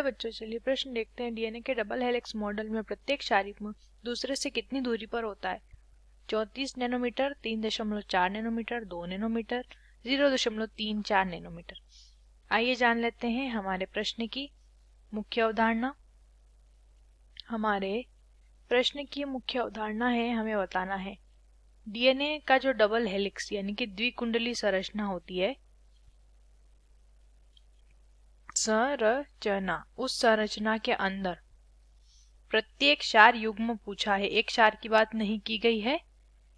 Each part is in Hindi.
बच्चों, चलिए प्रश्न देखते हैं। डीएनए के डबल हेलिक्स मॉडल में प्रत्येक शारीयुग्म दूसरे से कितनी दूरी पर होता है? 34 नैनोमीटर, 3.4 नैनोमीटर, 2 नैनोमीटर, 0.34 नैनोमीटर। आइए जान लेते हैं हमारे प्रश्न की मुख्य अवधारणा। हमारे प्रश्न की मुख्य अवधारणा है, हमें बताना है डीएनए का जो डबल हेलिक्स यानी कि द्विकुंडली संरचना होती है, संरचना, उस संरचना के अंदर प्रत्येक क्षार युग्म पूछा है। एक क्षार की बात नहीं की गई है,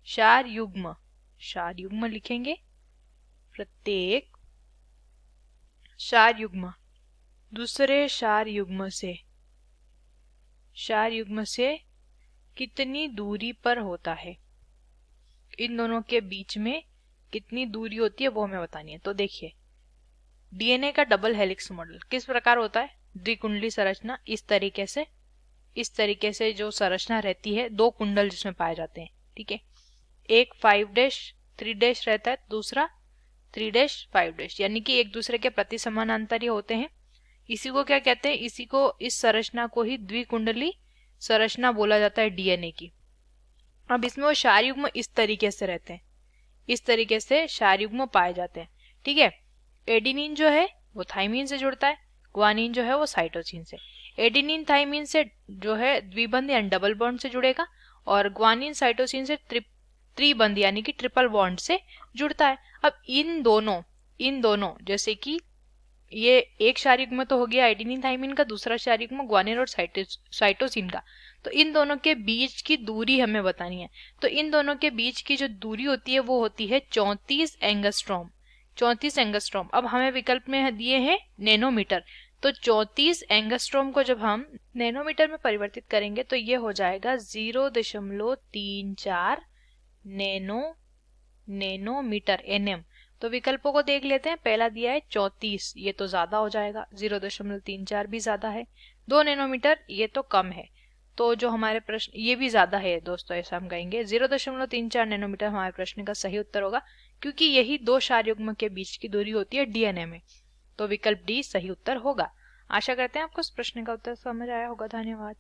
क्षार युग्म, क्षार युग्म लिखेंगे। प्रत्येक क्षार युग्म दूसरे क्षार युग्म से कितनी दूरी पर होता है, इन दोनों के बीच में कितनी दूरी होती है वो हमें बतानी है। तो देखिए, डीएनए का डबल हेलिक्स मॉडल किस प्रकार होता है? द्विकुंडली संरचना, इस तरीके से जो संरचना रहती है, दो कुंडल जिसमें पाए जाते हैं, ठीक है। एक 5-3 रहता है, दूसरा 3-5, यानी कि एक दूसरे के प्रति समानांतर होते हैं। इसी को क्या कहते हैं? इस संरचना को ही द्विकुंडली संरचना बोला जाता है डीएनए की। अब इसमें वो क्षार युग्म इस तरीके से रहते हैं, इस तरीके से क्षार युग्म पाए जाते हैं, ठीक है। एडिनिन जो है वो थाइमिन से जुड़ता है, ग्वानिन जो है वो साइटोसिन से। एडिनिन थाइमिन से जो है द्विबंध यानी डबल बॉन्ड से जुड़ेगा, और ग्वानिन साइटोसिन से त्रिबंध यानी कि ट्रिपल बॉन्ड से जुड़ता है। अब इन दोनों जैसे कि ये एक क्षार युग्म तो हो गया एडिनिन थाइमिन का, दूसरा क्षार युग्म ग्वानिन और साइटोसिन का। तो इन दोनों के बीच की दूरी हमें बतानी है। तो इन दोनों के बीच की जो दूरी होती है वो होती है 34 एंगस्ट्रॉम। 34 एंगस्ट्रॉम। अब हमें विकल्प में दिए हैं नैनोमीटर, तो 34 एंगस्ट्रॉम को जब हम नैनोमीटर में परिवर्तित करेंगे तो ये हो जाएगा 0.34 नैनोमीटर, एनएम। तो विकल्पों को देख लेते हैं। पहला दिया है 34, ये तो ज्यादा हो जाएगा, 0.34 भी ज्यादा है। 2 नैनोमीटर ये तो कम है, तो जो हमारे प्रश्न, ये भी ज्यादा है दोस्तों, ऐसा हम कहेंगे। 0.34 नैनोमीटर हमारे प्रश्न का सही उत्तर होगा, क्योंकि यही दो क्षार युग्म के बीच की दूरी होती है डीएनए में। तो विकल्प डी सही उत्तर होगा। आशा करते हैं आपको इस प्रश्न का उत्तर समझ आया होगा। धन्यवाद।